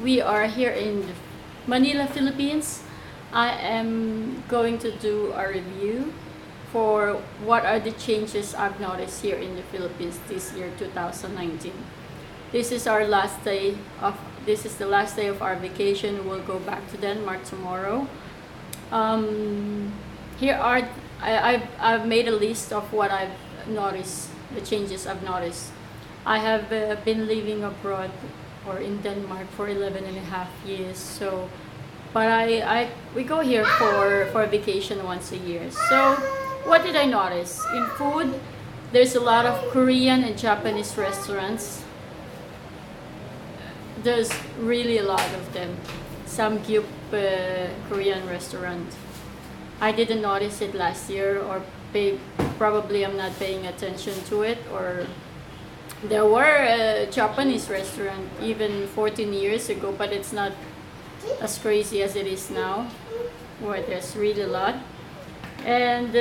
we are here in Manila, Philippines. I am going to do a review for what are the changes I've noticed here in the Philippines this year 2019. This is our last day of this is the last day of our vacation. We'll go back to Denmark tomorrow. Here are I've made a list of what I've noticed, the changes I've noticed. I have been living abroad or in Denmark for 11 and a half years. So, but we go here for vacation once a year. So, what did I notice? In food, there's a lot of Korean and Japanese restaurants. There's really a lot of them. Samgyup Korean restaurant. I didn't notice it last year, or probably I'm not paying attention to it, or there were a Japanese restaurant even 14 years ago, but it's not as crazy as it is now, where there's really a lot. And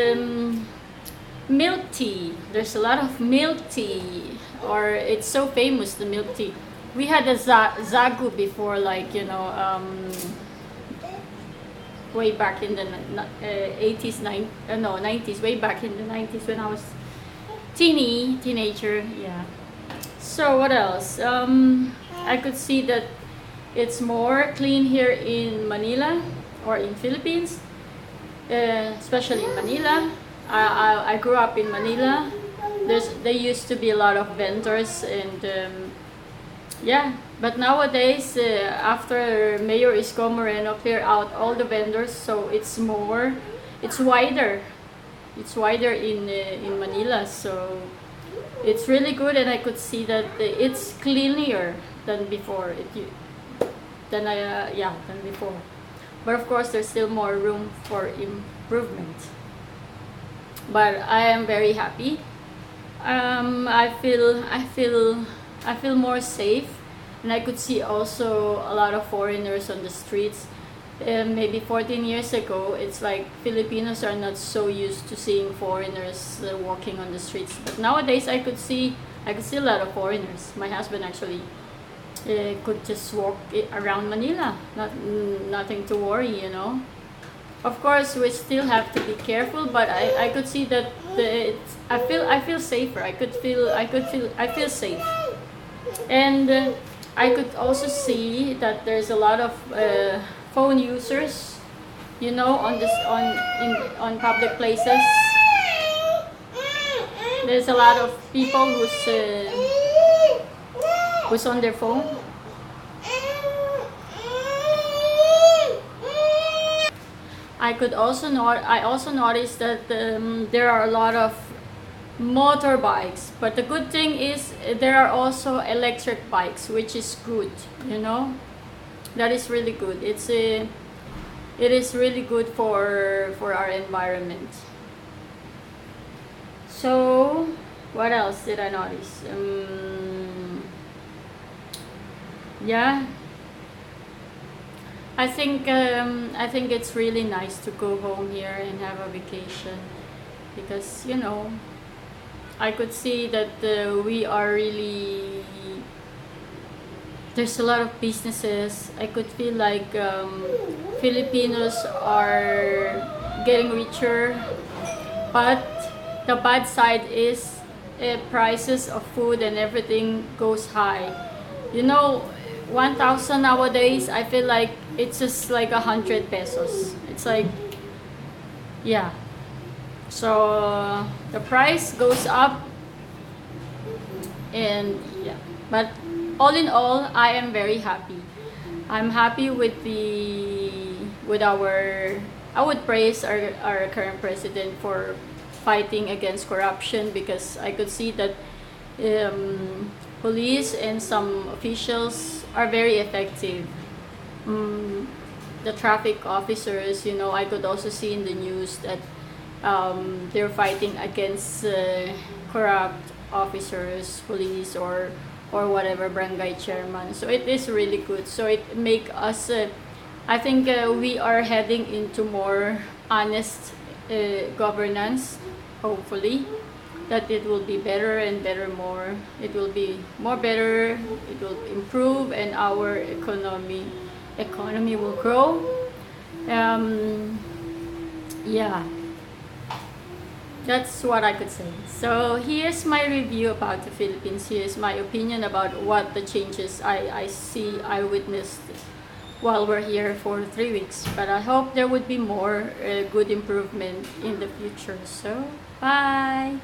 milk tea, there's a lot of milk tea, or it's so famous, the milk tea. We had a Zagu before, like, way back in the 80s, 90s, way back in the 90s when I was teenager, yeah. So what else? I could see that it's more clean here in Manila or in Philippines, especially in Manila. I grew up in Manila. There used to be a lot of vendors and yeah, but nowadays after Mayor Isko Moreno cleared out all the vendors, so it's wider in Manila, so it's really good, and I could see that it's cleaner than before. Than before, but of course there's still more room for improvement. But I am very happy. I feel more safe, and I could see also a lot of foreigners on the streets. Maybe 14 years ago, it's like Filipinos are not so used to seeing foreigners walking on the streets. But nowadays, I could see a lot of foreigners. My husband actually could just walk around Manila, nothing to worry, Of course, we still have to be careful, but I could see that I feel safer. I feel safe, and I could also see that there's a lot of phone users, on public places. There's a lot of people who's on their phone. I also noticed that there are a lot of motorbikes, but the good thing is there are also electric bikes, which is good. That is really good. It is really good for our environment. So what else did I notice? Yeah, I think it's really nice to go home here and have a vacation, because I could see that we are really, there's a lot of businesses. I could feel like Filipinos are getting richer, but the bad side is prices of food and everything goes high. 1,000 nowadays, I feel like it's just like 100 pesos. It's like, yeah. So the price goes up, and yeah. But all in all, I am very happy. I'm happy with I would praise our current president for fighting against corruption, because I could see that police and some officials are very effective. The traffic officers, I could also see in the news that they're fighting against corrupt officers, police, or whatever, barangay chairman. So it is really good. So it make us, I think we are heading into more honest governance, hopefully. that it will be better and better more. It will be more better, it will improve, and our economy will grow. Yeah, that's what I could say. So here's my review about the Philippines. Here's my opinion about what the changes I witnessed while we're here for 3 weeks. But I hope there would be more good improvement in the future. So bye.